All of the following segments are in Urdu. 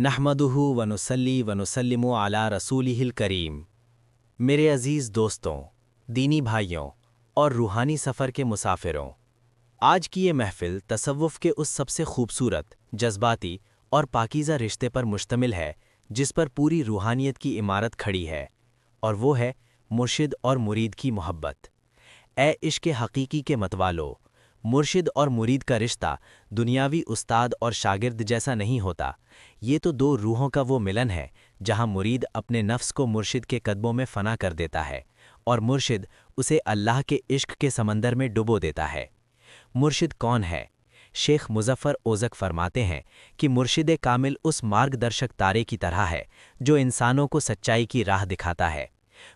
نحمدہ ونصلی ونسلم علی رسولہ الکریم۔ میرے عزیز دوستوں، دینی بھائیوں اور روحانی سفر کے مسافروں، آج کی یہ محفل تصوف کے اس سب سے خوبصورت، جذباتی اور پاکیزہ رشتے پر مشتمل ہے جس پر پوری روحانیت کی عمارت کھڑی ہے، اور وہ ہے مرشد اور مرید کی محبت۔ اے عشق حقیقی کے متوالو، مرشد اور مرید کا رشتہ دنیاوی استاد اور شاگرد جیسا نہیں ہوتا، یہ تو دو روحوں کا وہ ملن ہے جہاں مرید اپنے نفس کو مرشد کے قدموں میں فنا کر دیتا ہے اور مرشد اسے اللہ کے عشق کے سمندر میں ڈبو دیتا ہے۔ مرشد کون ہے؟ شیخ مظفر اوزک فرماتے ہیں کہ مرشد کامل اس مارگ درشک تارے کی طرح ہے جو انسانوں کو سچائی کی راہ دکھاتا ہے۔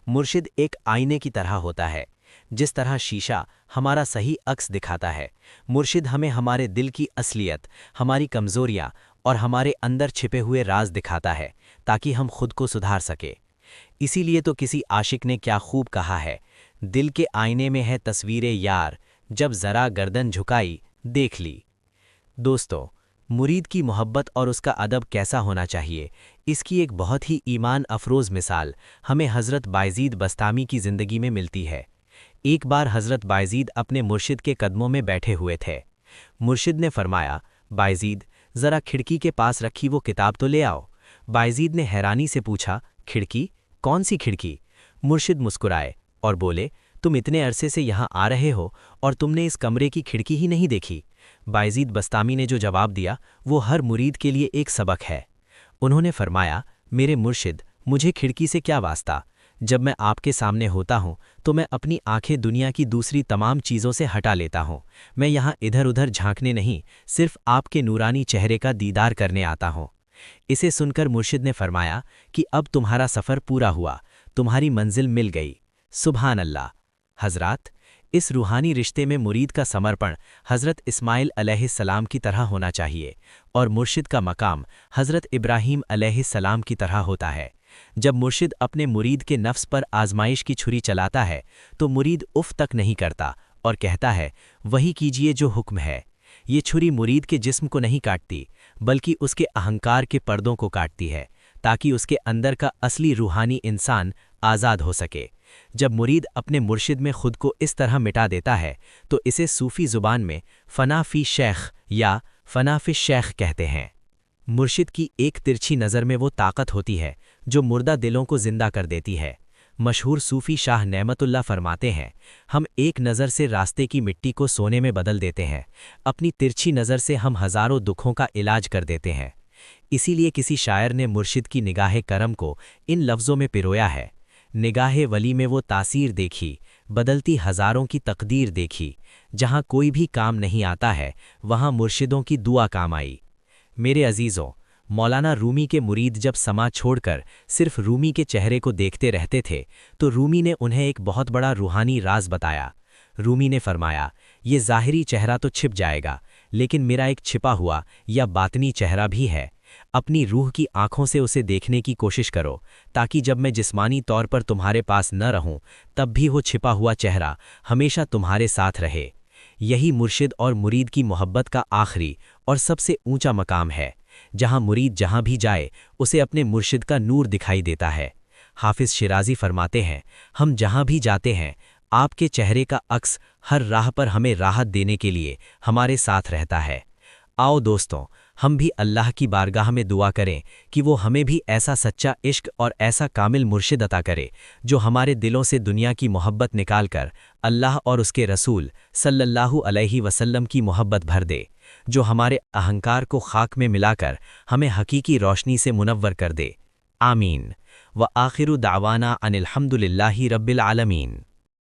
مرشد ایک آئینے کی طرح ہوتا ہے، جس طرح شیشہ ہمارا صحیح عکس دکھاتا ہے۔ مرشد ہمیں ہمارے دل کی اصلیت، ہماری کمزوریاں اور ہمارے اندر چھپے ہوئے راز دکھاتا ہے تاکہ ہم خود کو سدھار سکے۔ اسی لیے تو کسی عاشق نے کیا خوب کہا ہے، دل کے آئینے میں ہے تصویر یار، جب ذرا گردن جھکائی دیکھ لی۔ دوستو، مرید کی محبت اور اس کا ادب کیسا ہونا چاہیے، اس کی ایک بہت ہی ایمان افروز مثال ہمیں حضرت بائزید بسطامی کی زندگی میں ملتی ہے۔ ایک بار حضرت بائزید اپنے مرشد کے قدموں میں بیٹھے ہوئے تھے۔ مرشد نے فرمایا، بائزید، ذرا کھڑکی کے پاس رکھی وہ کتاب تو لے آؤ۔ بائزید نے حیرانی سے پوچھا، کھڑکی؟ کون سی کھڑکی؟ مرشد مسکرائے اور بولے، تم اتنے عرصے سے یہاں آ رہے ہو اور تم نے اس کمرے کی کھڑکی ہی نہیں دیکھی؟ بائزید بسطامی نے جو جواب دیا وہ ہر مرید کے لیے ایک سبق ہے۔ انہوں نے فرمایا، میرے مرشد، مجھے کھڑکی سے کیا واسطہ؟ جب میں آپ کے سامنے ہوتا ہوں تو میں اپنی آنکھیں دنیا کی دوسری تمام چیزوں سے ہٹا لیتا ہوں۔ میں یہاں ادھر ادھر جھانکنے نہیں، صرف آپ کے نورانی چہرے کا دیدار کرنے آتا ہوں۔ اسے سن کر مرشد نے فرمایا کہ اب تمہارا سفر پورا ہوا، تمہاری منزل مل گئی۔ سبحان اللہ۔ حضرات، اس روحانی رشتے میں مرید کا سمرپن حضرت اسماعیل علیہ السلام کی طرح ہونا چاہیے، اور مرشد کا مقام حضرت ابراہیم علیہ السلام کی طرح ہوتا ہے۔ جب مرشد اپنے مرید کے نفس پر آزمائش کی چھری چلاتا ہے تو مرید اف تک نہیں کرتا اور کہتا ہے، وہی کیجئے جو حکم ہے۔ یہ چھری مرید کے جسم کو نہیں کاٹتی بلکہ اس کے اہنکار کے پردوں کو کاٹتی ہے تاکہ اس کے اندر کا اصلی روحانی انسان آزاد ہو سکے۔ جب مرید اپنے مرشد میں خود کو اس طرح مٹا دیتا ہے تو اسے صوفی زبان میں فنا فی شیخ یا فنا فی شیخ کہتے ہیں۔ مرشد کی ایک ترچھی نظر میں وہ طاقت ہوتی ہے جو مردہ دلوں کو زندہ کر دیتی ہے۔ مشہور صوفی شاہ نعمت اللہ فرماتے ہیں، ہم ایک نظر سے راستے کی مٹی کو سونے میں بدل دیتے ہیں، اپنی ترچھی نظر سے ہم ہزاروں دکھوں کا علاج کر دیتے ہیں۔ اسی لیے کسی شاعر نے مرشد کی نگاہ کرم کو ان لفظوں میں پرویا ہے، نگاہ ولی میں وہ تاثیر دیکھی، بدلتی ہزاروں کی تقدیر دیکھی، جہاں کوئی بھی کام نہیں آتا ہے وہاں مرشدوں کی دعا کام آئی۔ میرے عزیزوں، مولانا رومی کے مرید جب سما چھوڑ کر صرف رومی کے چہرے کو دیکھتے رہتے تھے تو رومی نے انہیں ایک بہت بڑا روحانی راز بتایا۔ رومی نے فرمایا، یہ ظاہری چہرہ تو چھپ جائے گا لیکن میرا ایک چھپا ہوا یا باطنی چہرہ بھی ہے، اپنی روح کی آنکھوں سے اسے دیکھنے کی کوشش کرو تاکہ جب میں جسمانی طور پر تمہارے پاس نہ رہوں تب بھی وہ چھپا ہوا چہرہ ہمیشہ تمہارے ساتھ رہے۔ یہی مرشد اور مرید کی محبت کا آخری اور سب سے اونچا مقام ہے، جہاں مرید جہاں بھی جائے اسے اپنے مرشد کا نور دکھائی دیتا ہے۔ حافظ شیرازی فرماتے ہیں، ہم جہاں بھی جاتے ہیں آپ کے چہرے کا عکس ہر راہ پر ہمیں راحت دینے کے لیے ہمارے ساتھ رہتا ہے۔ آؤ دوستوں، ہم بھی اللہ کی بارگاہ میں دعا کریں کہ وہ ہمیں بھی ایسا سچا عشق اور ایسا کامل مرشد عطا کرے جو ہمارے دلوں سے دنیا کی محبت نکال کر اللہ اور اس کے رسول صلی اللہ علیہ وسلم کی محبت بھر دے، جو ہمارے اہنکار کو خاک میں ملا کر ہمیں حقیقی روشنی سے منور کر دے۔ آمین۔ وآخر دعوانا ان الحمد للہ رب العالمین۔